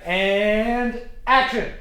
And action!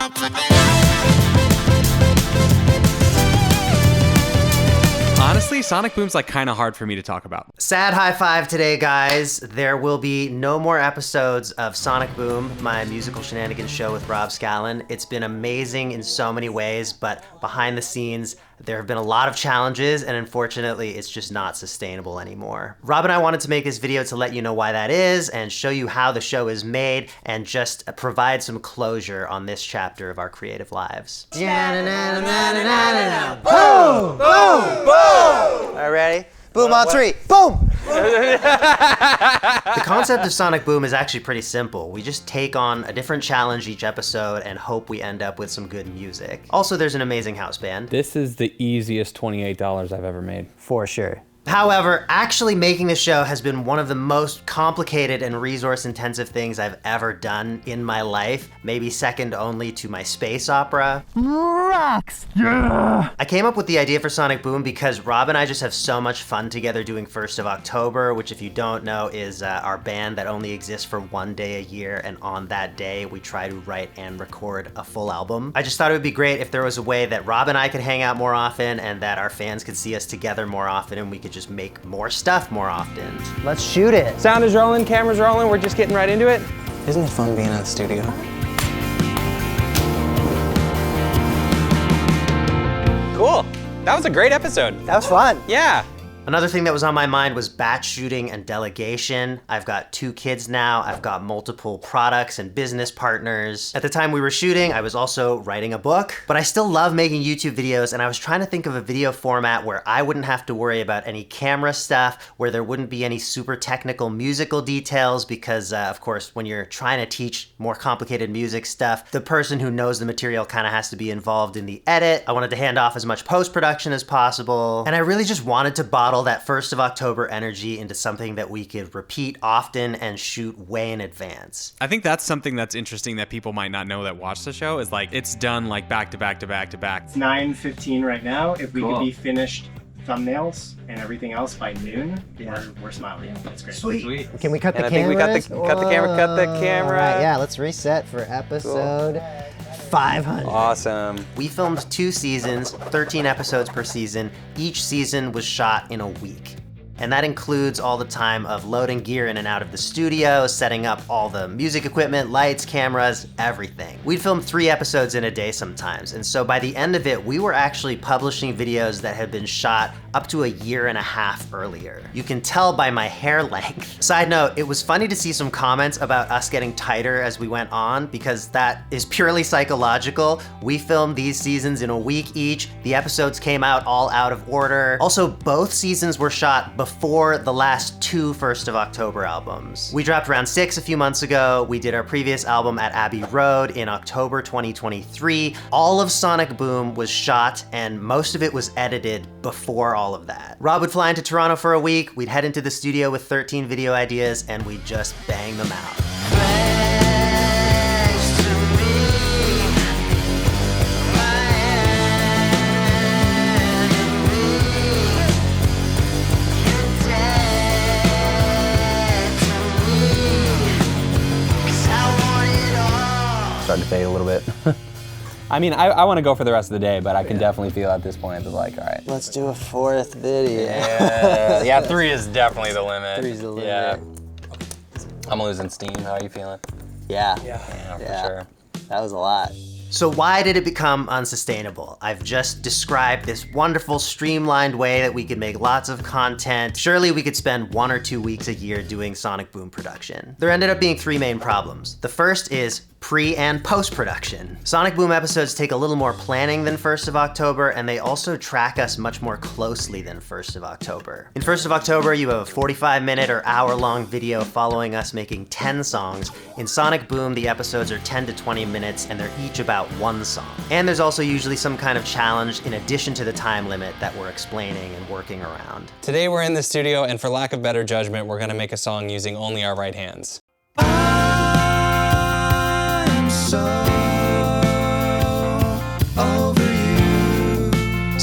Honestly, Sonic Boom's like kind of hard for me to talk about. Sad high five today, guys. There will be no more episodes of Sonic Boom, my musical shenanigans show with Rob Scallon. It's been amazing in so many ways, but behind the scenes, there have been a lot of challenges, and unfortunately, it's just not sustainable anymore. Rob and I wanted to make this video to let you know why that is, and show you how the show is made, and just provide some closure on this chapter of our creative lives. Boom! Boom! Boom! All right, ready? Boom on three. Boom! The concept of Sonic Boom is actually pretty simple. We just take on a different challenge each episode and hope we end up with some good music. Also, there's an amazing house band. This is the easiest $28 I've ever made. For sure. However, actually making the show has been one of the most complicated and resource-intensive things I've ever done in my life, maybe second only to my space opera. Rocks! Yeah! I came up with the idea for Sonic Boom because Rob and I just have so much fun together doing 1st of October, which if you don't know is our band that only exists for one day a year, and on that day we try to write and record a full album. I just thought it would be great if there was a way that Rob and I could hang out more often and that our fans could see us together more often and we could just make more stuff more often. Let's shoot it. Sound is rolling, camera's rolling, we're just getting right into it. Isn't it fun being in the studio? Cool. That was a great episode. That was fun. Yeah. Another thing that was on my mind was batch shooting and delegation. I've got 2 kids now. I've got multiple products and business partners. At the time we were shooting, I was also writing a book, but I still love making YouTube videos, and I was trying to think of a video format where I wouldn't have to worry about any camera stuff, where there wouldn't be any super technical musical details, because of course, when you're trying to teach more complicated music stuff, the person who knows the material kind of has to be involved in the edit. I wanted to hand off as much post-production as possible, and I really just wanted to bottle that 1st of October energy into something that we could repeat often and shoot way in advance. I think that's something that's interesting that people might not know that watch the show is like it's done like back to back to back to back. It's 9:15 right now. If we could be finished thumbnails and everything else by noon, we're smiling. That's great. Sweet. Can we cut the And I cameras? think we cut the camera. All right, yeah, let's reset for episode 500. Awesome. We filmed 2 seasons, 13 episodes per season. Each season was shot in a week. And that includes all the time of loading gear in and out of the studio, setting up all the music equipment, lights, cameras, everything. We'd film 3 episodes in a day sometimes, and so by the end of it, we were actually publishing videos that had been shot up to a year and a half earlier. You can tell by my hair length. Side note, it was funny to see some comments about us getting tighter as we went on, because that is purely psychological. We filmed these seasons in a week each. The episodes came out all out of order. Also, both seasons were shot before the last 2 1st of October albums. We dropped Round 6 a few months ago. We did our previous album at Abbey Road in October 2023. All of Sonic Boom was shot and most of it was edited before all of that. Rob would fly into Toronto for a week. We'd head into the studio with 13 video ideas and we'd just bang them out. Starting to fade a little bit. I mean, I want to go for the rest of the day, but I can definitely feel at this point that like, all right. Let's do a 4th video. Yeah, 3 is definitely the limit. 3's the limit. Yeah. I'm losing steam. How are you feeling? Yeah, Yeah, for sure. that was a lot. So why did it become unsustainable? I've just described this wonderful streamlined way that we could make lots of content. Surely we could spend 1 or 2 weeks a year doing Sonic Boom production. There ended up being 3 main problems. The first is pre- and post-production. Sonic Boom episodes take a little more planning than 1st of October, and they also track us much more closely than 1st of October. In 1st of October, you have a 45-minute or hour-long video following us making 10 songs. In Sonic Boom, the episodes are 10 to 20 minutes, and they're each about 1 song. And there's also usually some kind of challenge in addition to the time limit that we're explaining and working around. Today we're in the studio, and for lack of better judgment, we're gonna make a song using only our right hands.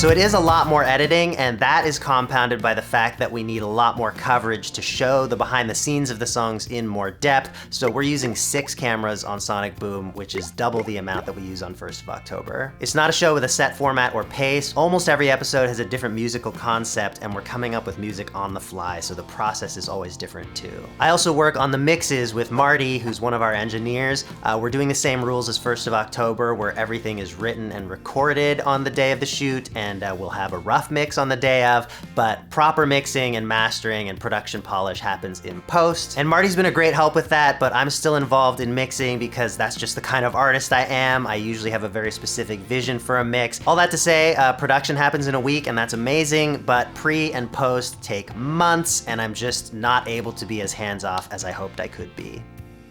So it is a lot more editing, and that is compounded by the fact that we need a lot more coverage to show the behind the scenes of the songs in more depth. So we're using 6 cameras on Sonic Boom, which is double the amount that we use on 1st of October. It's not a show with a set format or pace. Almost every episode has a different musical concept, and we're coming up with music on the fly, so the process is always different too. I also work on the mixes with Marty, who's one of our engineers. We're doing the same rules as 1st of October, where everything is written and recorded on the day of the shoot, and we'll have a rough mix on the day of, but proper mixing and mastering and production polish happens in post. And Marty's been a great help with that, but I'm still involved in mixing because that's just the kind of artist I am. I usually have a very specific vision for a mix. All that to say, production happens in a week, and that's amazing, but pre and post take months, and I'm just not able to be as hands-off as I hoped I could be.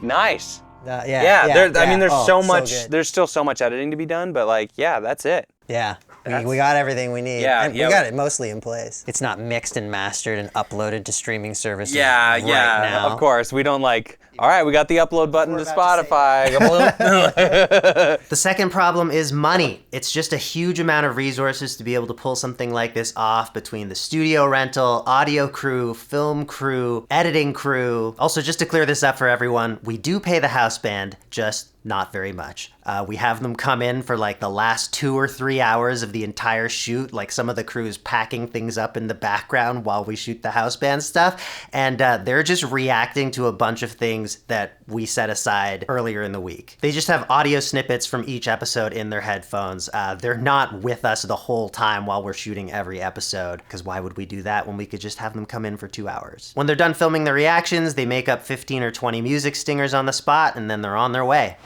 Nice. Yeah. I mean, there's so so much. good. There's still so much editing to be done, but like, yeah, that's it. Yeah. We got everything we need. Yeah, and yeah. we got it mostly in place. It's not mixed and mastered and uploaded to streaming services Yeah, right yeah. now. Of course, we don't like. All right, we got the upload button to about to say Spotify. The second problem is money. It's just a huge amount of resources to be able to pull something like this off between the studio rental, audio crew, film crew, editing crew. Also, just to clear this up for everyone, we do pay the house band, just not very much. We have them come in for like the last 2 or 3 hours of the entire shoot, like some of the crews packing things up in the background while we shoot the house band stuff, and they're just reacting to a bunch of things that we set aside earlier in the week. They just have audio snippets from each episode in their headphones. They're not with us the whole time while we're shooting every episode, because why would we do that when we could just have them come in for 2 hours? When they're done filming their reactions, they make up 15 or 20 music stingers on the spot, and then they're on their way.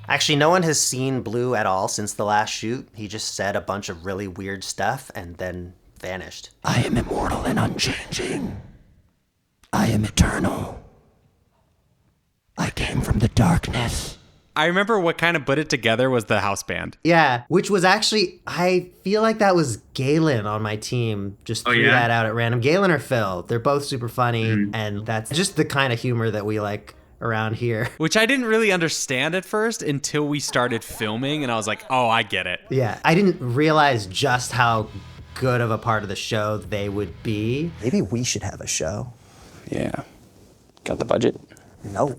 Actually, no one has seen Blue at all since the last shoot. He just said a bunch of really weird stuff and then vanished. I am immortal and unchanging. I am eternal. I came from the darkness. I remember what kind of put it together was the house band. Yeah, which was actually, I feel like that was Galen on my team. Just threw that out at random. Galen or Phil, they're both super funny, and that's just the kind of humor that we like around here. Which I didn't really understand at first until we started filming, and I was like, oh, I get it. Yeah, I didn't realize just how good of a part of the show they would be. Maybe we should have a show. Yeah. Got the budget? No.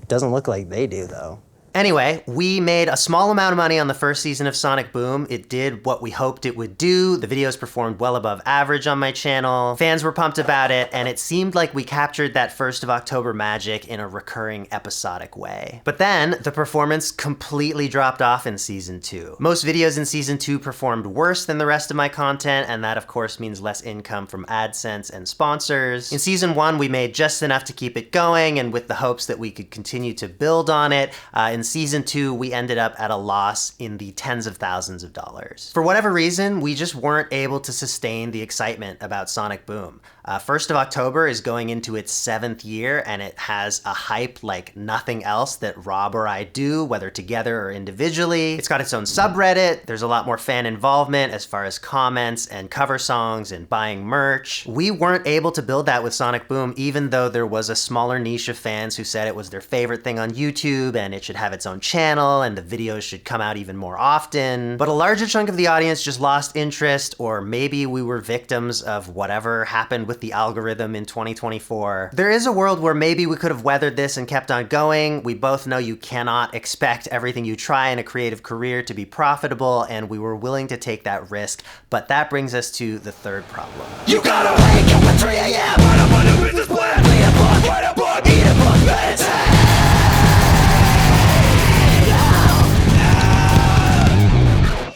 Doesn't look like they do, though. Anyway, we made a small amount of money on the first season of Sonic Boom. It did what we hoped it would do. The videos performed well above average on my channel. Fans were pumped about it, and it seemed like we captured that 1st of October magic in a recurring episodic way. But then, the performance completely dropped off in Season 2. Most videos in Season 2 performed worse than the rest of my content, and that of course means less income from AdSense and sponsors. In Season 1, we made just enough to keep it going, and with the hopes that we could continue to build on it. In Season 2, we ended up at a loss in the tens of thousands of dollars. For whatever reason, we just weren't able to sustain the excitement about Sonic Boom. 1st of October is going into its 7th year, and it has a hype like nothing else that Rob or I do, whether together or individually. It's got its own subreddit. There's a lot more fan involvement as far as comments and cover songs and buying merch. We weren't able to build that with Sonic Boom, even though there was a smaller niche of fans who said it was their favorite thing on YouTube and it should have its own channel and the videos should come out even more often. But a larger chunk of the audience just lost interest, or maybe we were victims of whatever happened with the algorithm in 2024. There is a world where maybe we could have weathered this and kept on going. We both know you cannot expect everything you try in a creative career to be profitable, and we were willing to take that risk. But that brings us to the third problem. You gotta wake up at 3 a.m. Write up on a business plan. Read a book, write a book, eat a book, meditate.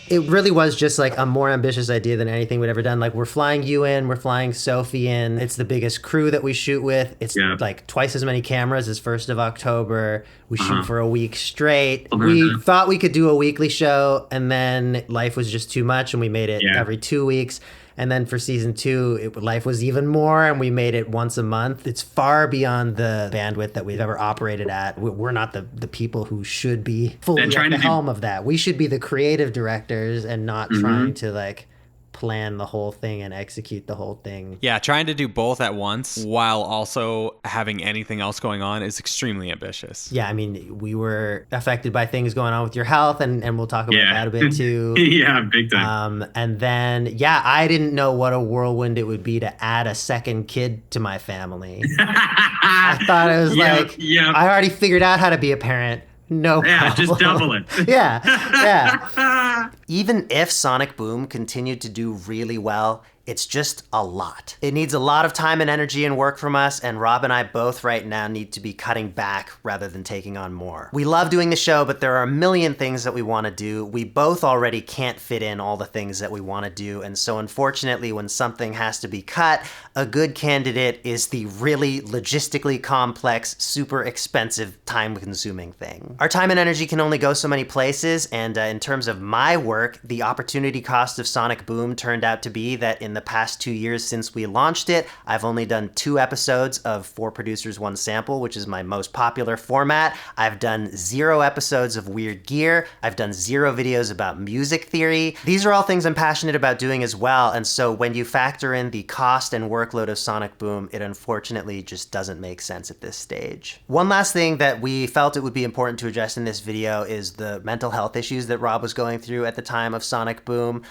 It really was just like a more ambitious idea than anything we'd ever done. Like, we're flying you in, we're flying Sophie in. It's the biggest crew that we shoot with. It's like twice as many cameras as 1st of October. We shoot for a week straight. We thought we could do a weekly show, and then life was just too much, and we made it every 2 weeks. And then for Season 2, life was even more, and we made it once a month. It's far beyond the bandwidth that we've ever operated at. We're not the people who should be fully at the helm of that. We should be the creative directors and not trying to like plan the whole thing and execute the whole thing. Yeah, trying to do both at once while also having anything else going on is extremely ambitious. Yeah, I mean, we were affected by things going on with your health, and we'll talk about that a bit too. Yeah, big time. And then, yeah, I didn't know what a whirlwind it would be to add a second kid to my family. I thought it was I already figured out how to be a parent. No problem. Yeah, just double it. Yeah. Even if Sonic Boom continued to do really well, it's just a lot. It needs a lot of time and energy and work from us, and Rob and I both right now need to be cutting back rather than taking on more. We love doing the show, but there are a million things that we want to do. We both already can't fit in all the things that we want to do, and so unfortunately, when something has to be cut, a good candidate is the really logistically complex, super expensive, time-consuming thing. Our time and energy can only go so many places, and in terms of my work, the opportunity cost of Sonic Boom turned out to be that in the past 2 years since we launched it, I've only done 2 episodes of 4 Producers, 1 Sample, which is my most popular format. I've done 0 episodes of Weird Gear. I've done 0 videos about music theory. These are all things I'm passionate about doing as well, and so when you factor in the cost and workload of Sonic Boom, it unfortunately just doesn't make sense at this stage. One last thing that we felt it would be important to address in this video is the mental health issues that Rob was going through at the time of Sonic Boom.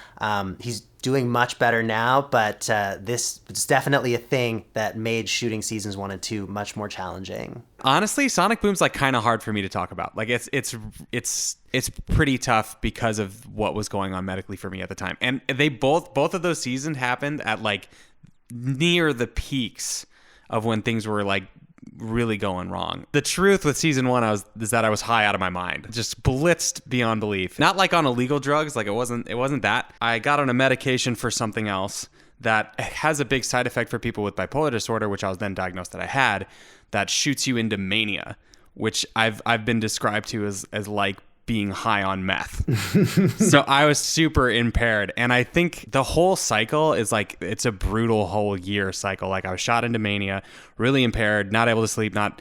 He's doing much better now, but this was definitely a thing that made shooting seasons 1 and 2 much more challenging. Honestly, Sonic Boom's like kind of hard for me to talk about. Like it's pretty tough because of what was going on medically for me at the time. And they both of those seasons happened at like near the peaks of when things were like really going wrong. The truth with season 1 is that I was high out of my mind, just blitzed beyond belief. Not like on illegal drugs, like it wasn't that. I got on a medication for something else that has a big side effect for people with bipolar disorder, which I was then diagnosed that I had, that shoots you into mania, which I've been described to as like being high on meth. So I was super impaired. And I think the whole cycle is like, it's a brutal whole year cycle. Like I was shot into mania, really impaired, not able to sleep, not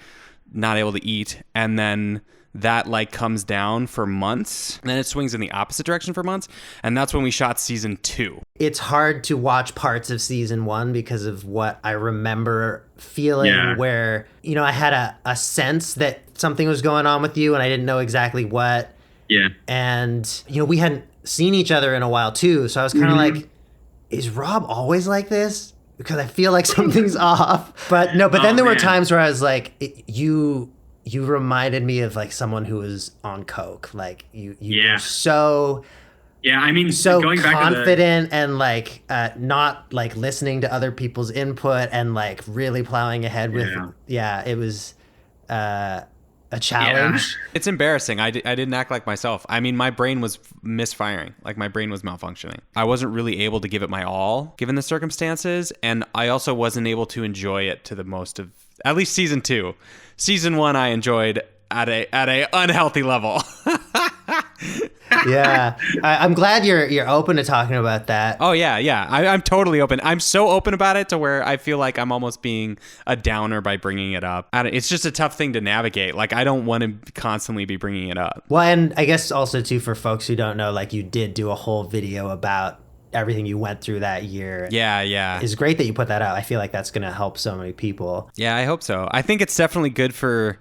able to eat. And then that like comes down for months, and then it swings in the opposite direction for months. And that's when we shot season 2. It's hard to watch parts of season 1 because of what I remember feeling where, you know, I had a sense that something was going on with you and I didn't know exactly what. Yeah. And, you know, we hadn't seen each other in a while too. So I was kind of like, is Rob always like this? Because I feel like something's off. But no, but then there were times where I was like, you reminded me of like someone who was on coke. Like you were so... Yeah, I mean, so going back confident and like not like listening to other people's input and like really plowing ahead with, it was... a challenge. Yeah. It's embarrassing. I didn't act like myself. I mean, my brain was misfiring. Like my brain was malfunctioning. I wasn't really able to give it my all given the circumstances. And I also wasn't able to enjoy it to the most of, at least season 2. Season 1, I enjoyed at a unhealthy level. Yeah. I'm glad you're open to talking about that. Oh, yeah. I'm totally open. I'm so open about it to where I feel like I'm almost being a downer by bringing it up. It's just a tough thing to navigate. Like, I don't want to constantly be bringing it up. Well, and I guess also, too, for folks who don't know, like, you did do a whole video about everything you went through that year. Yeah. It's great that you put that out. I feel like that's going to help so many people. Yeah, I hope so. I think it's definitely good for...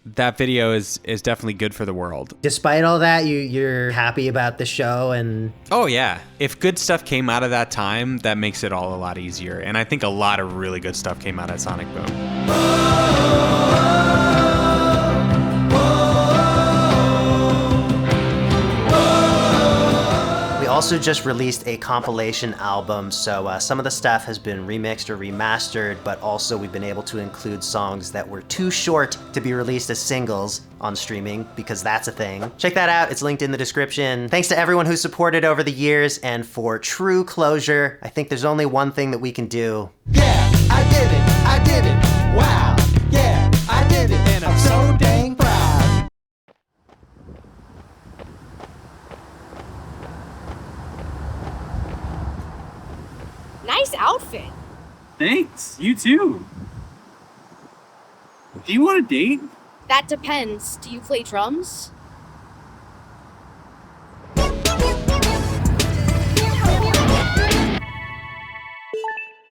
That video is definitely good for the world. Despite all that, you're happy about the show and... Oh, yeah. If good stuff came out of that time, that makes it all a lot easier. And I think a lot of really good stuff came out of Sonic Boom. We also just released a compilation album, so some of the stuff has been remixed or remastered, but also we've been able to include songs that were too short to be released as singles on streaming, because that's a thing. Check that out, it's linked in the description. Thanks to everyone who supported over the years, and for true closure, I think there's only one thing that we can do. Yeah, I did it, wow, yeah, I did it, and I'm so dang proud. Nice outfit. Thanks. You too. Do you want a date? That depends. Do you play drums?